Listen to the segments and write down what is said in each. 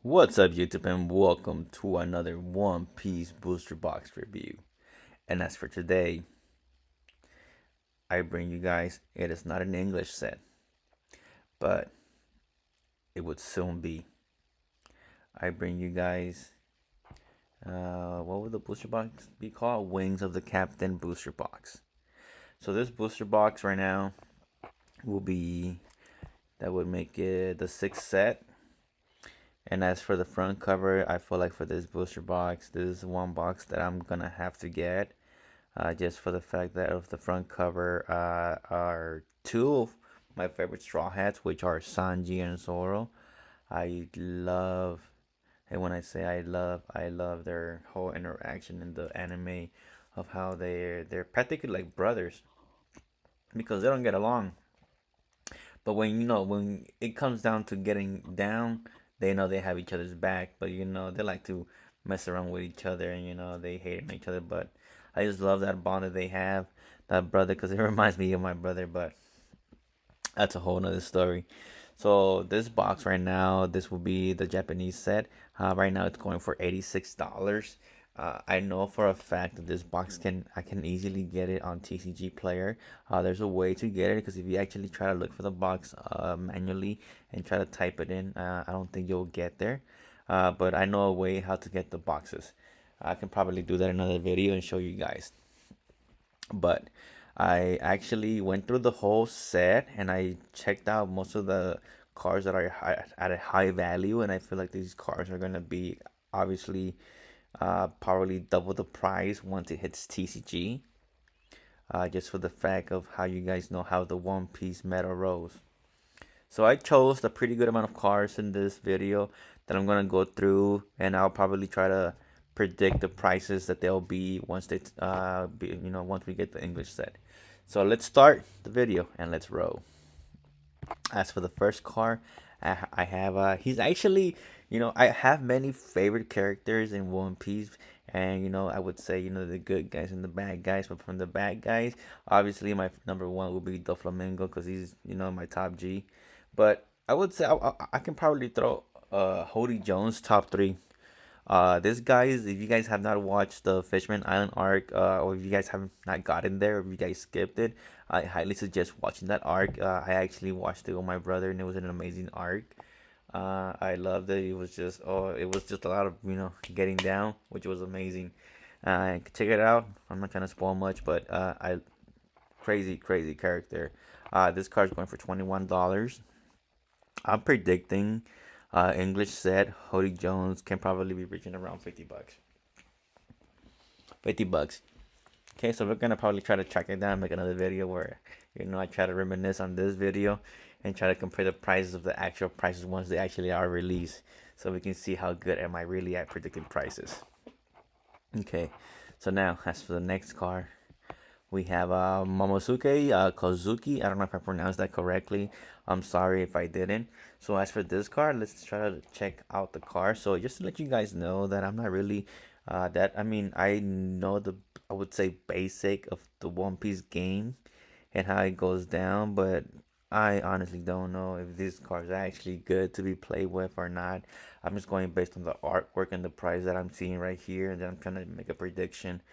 What's up, YouTube, and welcome to another One Piece booster box review. And as for today, I bring you guys, it is not an English set, but it would soon be. I bring you guys, what would the booster box be called? Wings of the Captain booster box. So this booster box right now will be, that would make it the sixth set. And as for the front cover, I feel like for this booster box, this is one box that I'm gonna have to get. Just for the fact that of the front cover are two of my favorite Straw Hats, which are Sanji and Zoro. I love, and when I say I love their whole interaction in the anime of how they're practically like brothers because they don't get along. But when it comes down to getting down, they know they have each other's back. But they like to mess around with each other, and they hate each other. But I just love that bond that they have, that brother, because it reminds me of my brother. But that's a whole nother story. So this box right now, this will be the Japanese set. Right now, it's going for $86. I know for a fact that this box I can easily get it on TCG Player. There's a way to get it because if you actually try to look for the box manually and try to type it in, I don't think you'll get there. But I know a way how to get the boxes. I can probably do that in another video and show you guys. But I actually went through the whole set and I checked out most of the cars that are at a high value, and I feel like these cars are gonna be obviously probably double the price once it hits TCG. Just for the fact of how you guys know how the One Piece meta rolls. So I chose a pretty good amount of cars in this video that I'm gonna go through, and I'll probably try to predict the prices that they'll be once once we get the English set. So let's start the video and let's roll. As for the first car, I have he's actually, I have many favorite characters in One Piece, and I would say the good guys and the bad guys. But from the bad guys, obviously my number one will be the Flamingo because he's my top G. But I would say I can probably throw Hody Jones top three. This guys, if you guys have not watched the Fishman Island arc, or if you guys have not gotten there, or if you guys skipped it, I highly suggest watching that arc. I actually watched it with my brother, and it was an amazing arc. I loved it. It was just a lot of getting down, which was amazing. Check it out. I'm not trying to spoil much, but I crazy character. This card's going for $21. I'm predicting English set Hody Jones can probably be reaching around 50 bucks. 50 bucks. Okay, so we're gonna probably try to track it down, make another video where I try to reminisce on this video and try to compare the prices of the actual prices once they actually are released, so we can see how good am I really at predicting prices. Okay, so now as for the next car, we have Momosuke Kozuki. I don't know if I pronounced that correctly. I'm sorry if I didn't. So as for this car, let's try to check out the car. So just to let you guys know that I'm not really I mean, I know I would say basic of the One Piece game and how it goes down, but I honestly don't know if this car is actually good to be played with or not. I'm just going based on the artwork and the price that I'm seeing right here, and then I'm trying to make a prediction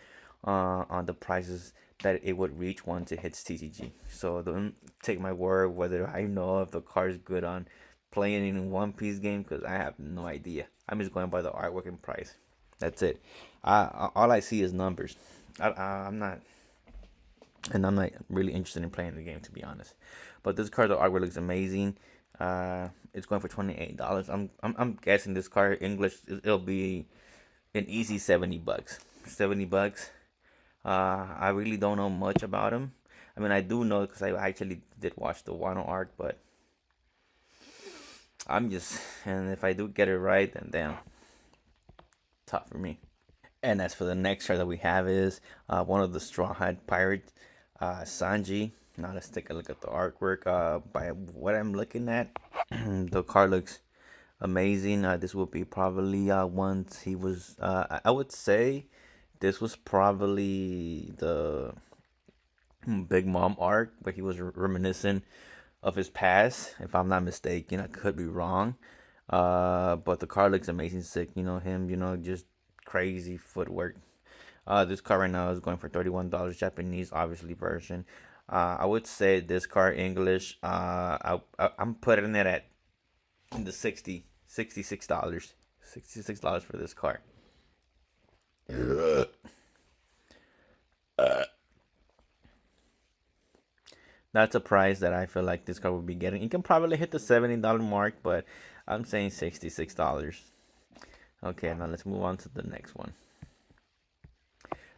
on the prices that it would reach once it hits TCG. So don't take my word whether I know if the car is good on playing in One Piece game because I have no idea. I'm just going by the artwork and price. That's it. All I see is numbers. I'm not, and I'm not really interested in playing the game to be honest. But this card, the artwork looks amazing. It's going for $28. I'm guessing this card English it'll be an easy 70 bucks. 70 bucks. I really don't know much about him. I mean, I do know because I actually did watch the Wano arc, but and if I do get it right, then damn, tough for me. And as for the next card that we have is one of the Straw Hat Pirates, Sanji. Now let's take a look at the artwork. By what I'm looking at, the card looks amazing. This will be probably once he was. I would say this was probably the Big Mom arc, but he was reminiscent of his past. If I'm not mistaken, I could be wrong. But the car looks amazing, sick. You know him. You know, just crazy footwork. This car right now is going for $31 Japanese, obviously version. I would say this car English. I'm putting it at in the $66, $66 for this car. That's a price that I feel like this car would be getting. It can probably hit the $70 mark, but I'm saying $66. Okay, now let's move on to the next one.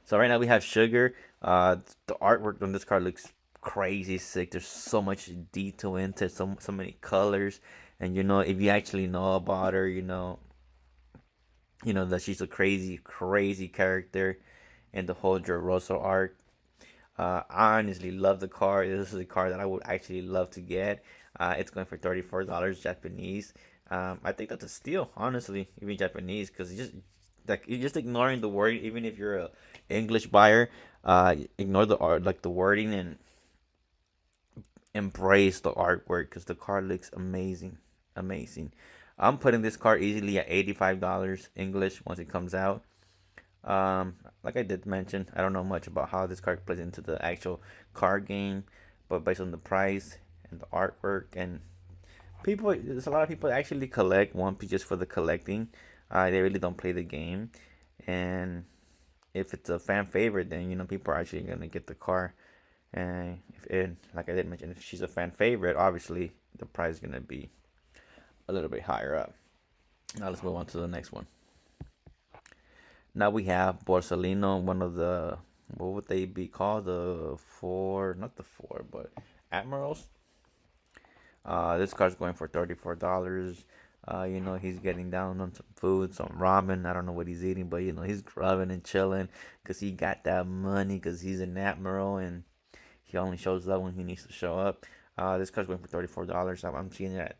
So right now we have Sugar. The artwork on this car looks crazy sick. There's so much detail into it, so many colors, and you know if you actually know about her, you know that she's a crazy character in the whole Dressrosa arc. I honestly love the car. This is a car that I would actually love to get. It's going for $34 Japanese. I think that's a steal, honestly, even Japanese, because you're just ignoring the word. Even if you're a English buyer, ignore the art, like the wording, and embrace the artwork because the car looks amazing. I'm putting this car easily at $85 English once it comes out. Like I did mention, I don't know much about how this card plays into the actual card game, but based on the price and the artwork and people, there's a lot of people that actually collect One Piece just for the collecting. They really don't play the game, and if it's a fan favorite, then you know people are actually gonna get the car. And if it, like I did mention, if she's a fan favorite, obviously the price is gonna be a little bit higher up. Now let's move on to the next one. Now we have Borsalino, one of the, what would they be called? The four, not the four, but admirals. This car's going for $34. You know, he's getting down on some food, some ramen. I don't know what he's eating, but you know, he's grubbing and chilling because he got that money because he's an admiral and he only shows up when he needs to show up. This car's going for $34. I'm seeing it at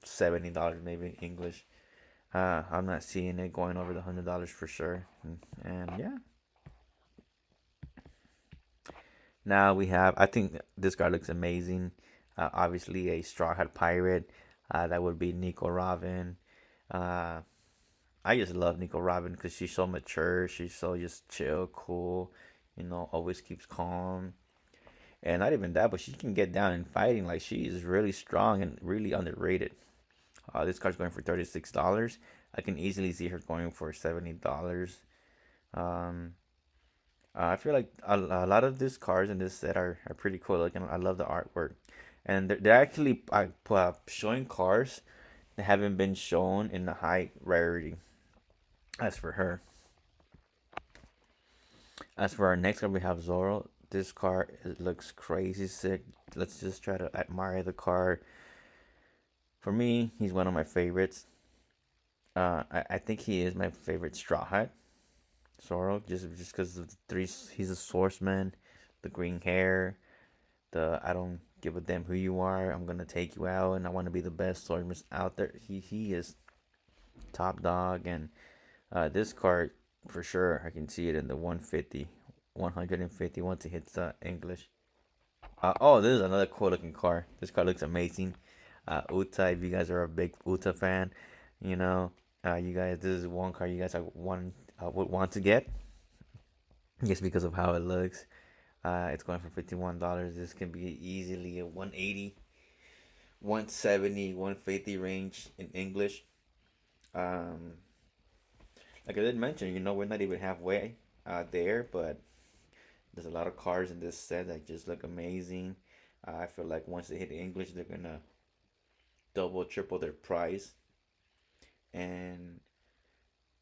$70 maybe in English. I'm not seeing it going over the $100 for sure. And yeah. Now we have. I think this guy looks amazing. Obviously, a Straw Hat Pirate. That would be Nico Robin. Uh, I just love Nico Robin because she's so mature. She's so just chill, cool. You know, always keeps calm. And not even that, but she can get down in fighting. Like she is really strong and really underrated. This card's going for $36. I can easily see her going for $70. Um, I feel like a lot of these cards in this set are pretty cool. Like, I love the artwork, and they're actually showing cars that haven't been shown in the high rarity. As for her, as for our next card, we have Zoro. This card it looks crazy sick. Let's just try to admire the card. For me, he's one of my favorites. I think he is my favorite Straw Hat. Zoro, just because of the three. He's a swordsman, the green hair, the I don't give a damn who you are. I'm gonna take you out, and I want to be the best swordsman out there. He is top dog, and this card for sure. I can see it in the 150, 150 once it hits English. Oh, this is another cool looking car. This car looks amazing. Uta, if you guys are a big Uta fan, you know, you guys, this is one car you guys would want to get just because of how it looks. It's going for $51. This can be easily a 180, 170, 150 range in English. Um, like I did mention, you know, we're not even halfway there, but there's a lot of cars in this set that just look amazing. I feel like once they hit English, they're gonna double, triple their price. And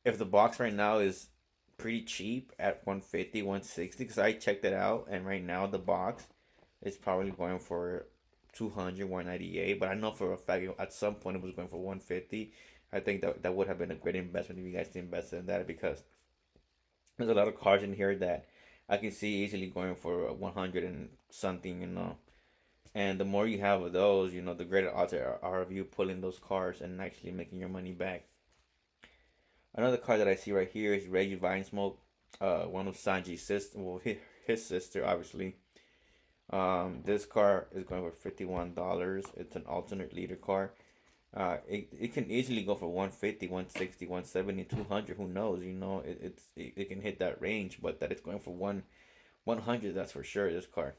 if the box right now is pretty cheap at 150, 160, because I checked it out, and right now the box is probably going for 200, 198. But I know for a fact at some point it was going for 150. I think that would have been a great investment if you guys invested in that because there's a lot of cars in here that I can see easily going for 100 and something, you know. And the more you have of those, you know, the greater odds are of you pulling those cars and actually making your money back. Another car that I see right here is Reggie Vinesmoke, one of Sanji's sister, well, his sister, obviously. This car is going for $51. It's an alternate leader car. It can easily go for 150, 160, 170, 200. Who knows? It can hit that range, but that it's going for 100, that's for sure. This car,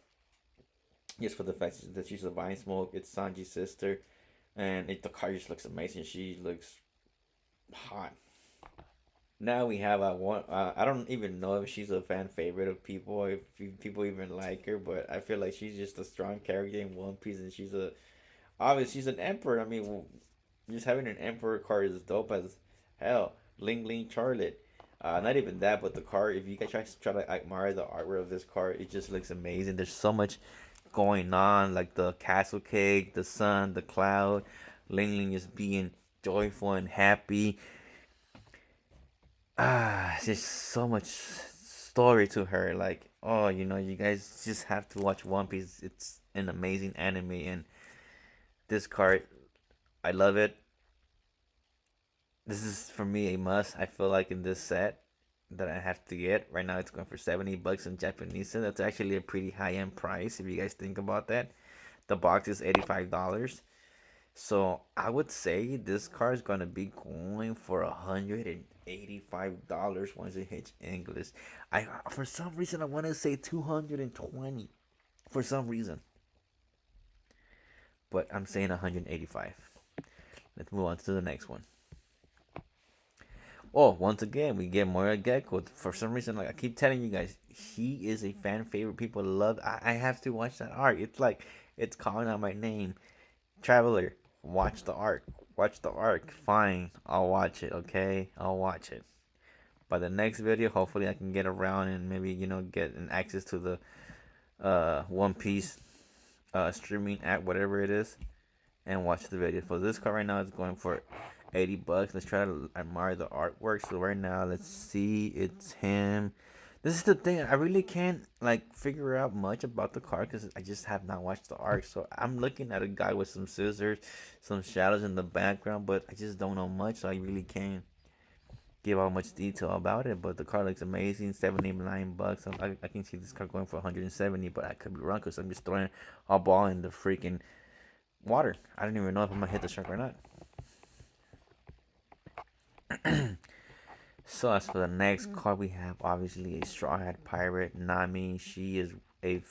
just for the fact that she's a Vine Smoke, it's Sanji's sister, and the car just looks amazing. She looks hot. Now we have a one. I don't even know if she's a fan favorite of people, if people even like her, but I feel like she's just a strong character in One Piece, and obviously she's an emperor. I mean, just having an emperor card is dope as hell. Ling Ling Charlotte. Not even that, but the card. If you guys try to admire the artwork of this card, it just looks amazing. There's so much going on, like the castle cake, the sun, the cloud. Ling Ling just being joyful and happy. There's so much story to her. Like, oh, you guys just have to watch One Piece. It's an amazing anime, and this card, I love it. This is for me a must. I feel like in this set that I have to get right now, it's going for $70 in Japanese. So that's actually a pretty high end price if you guys think about that. The box is $85. So I would say this car is gonna be going for $185 once it hits English. I For some reason I want to say 220 for some reason, but I'm saying 185. Let's move on to the next one. Oh, once again we get Moria Gecko. For some reason, like I keep telling you guys, he is a fan favorite. People love. I have to watch that art. It's like it's calling out my name. Traveler, watch the arc. Watch the arc. Fine, I'll watch it. Okay, I'll watch it. By the next video, hopefully I can get around and maybe get an access to the One Piece streaming app, whatever it is, and watch the video. For this car right now, it's going for $80. Let's try to admire the artwork. So right now, let's see. It's him. This is the thing. I really can't like figure out much about the car because I just have not watched the art. So I'm looking at a guy with some scissors, some shadows in the background, but I just don't know much. So I really can't give out much detail about it. But the car looks amazing. $79. I can see this car going for 170, but I could be wrong because I'm just throwing a ball in the freaking water. I don't even know if I'm gonna hit the shark or not. So as for the next card, we have obviously a Straw Hat Pirate, Nami. She is a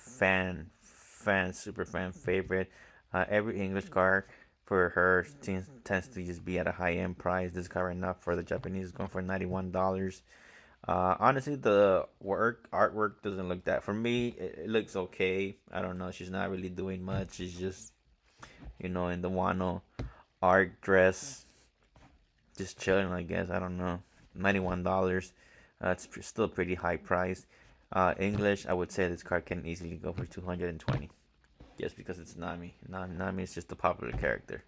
super fan favorite. Every English card for her tends to just be at a high end price. This card right now for the Japanese is going for $91. Honestly, the artwork doesn't look that. For me, it looks okay. I don't know. She's not really doing much. She's just in the Wano art dress, just chilling. I guess I don't know. $91. It's still pretty high price. English, I would say this card can easily go for 220, just because it's Nami. Nami is just a popular character.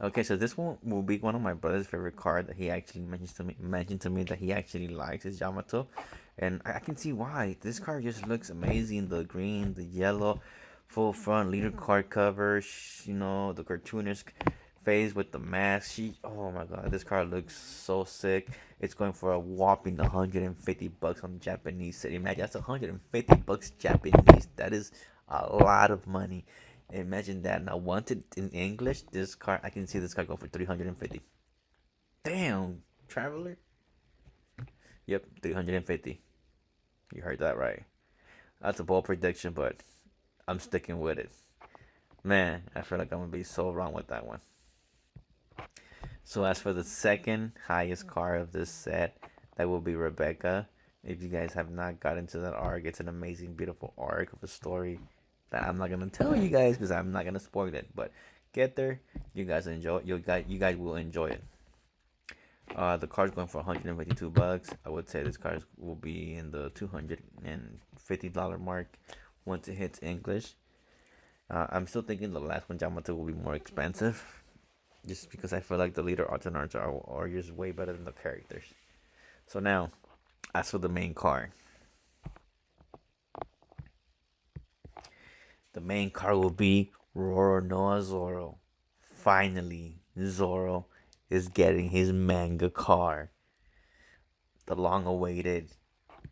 Okay, so this one will be one of my brother's favorite card that he actually mentioned to me that he actually likes is Yamato, and I can see why. This card just looks amazing. The green, the yellow, full front leader card cover. The cartoonish face with the mask. Oh my god, this card looks so sick. It's going for a whopping $150 on Japanese city. Imagine that's $150 Japanese. That is a lot of money. Imagine that. Now, wanted in English, this car I can see this car go for 350. Damn, traveler. Yep, 350. You heard that right. That's a bold prediction, but I'm sticking with it. Man, I feel like I'm gonna be so wrong with that one. So as for the second highest card of this set, that will be Rebecca. If you guys have not gotten to that arc, it's an amazing, beautiful arc of a story that I'm not gonna tell you guys because I'm not gonna spoil it. But get there, you guys enjoy. You guys will enjoy it. The card's going for $152. I would say this card will be in the $250 mark once it hits English. I'm still thinking the last one, Yamato, will be more expensive, just because I feel like the leader arts are just way better than the characters. So now, as for the main card, the main card will be Roronoa Zoro. Finally, Zoro is getting his manga card. The long awaited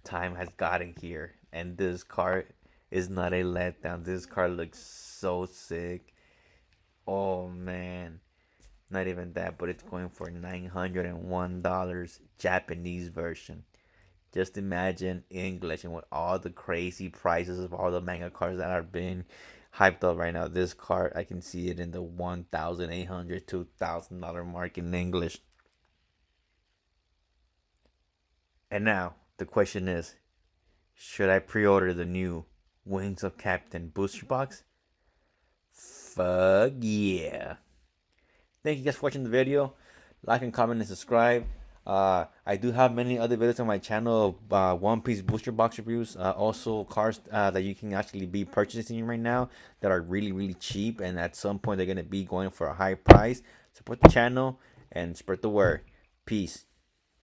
time has gotten here, and this card is not a letdown. This car looks so sick. Oh man. Not even that, but it's going for $901 Japanese version. Just imagine English and with all the crazy prices of all the manga cars that are being hyped up right now. This car, I can see it in the $1,800, $2,000 mark in English. And now the question is, should I pre-order the new Wings of Captain booster box? Fuck yeah. Thank you guys for watching the video. Like and comment and subscribe. I do have many other videos on my channel of One Piece booster box reviews. Also cars that you can actually be purchasing right now that are really really cheap, and at some point they're gonna be going for a high price. Support the channel and spread the word. Peace.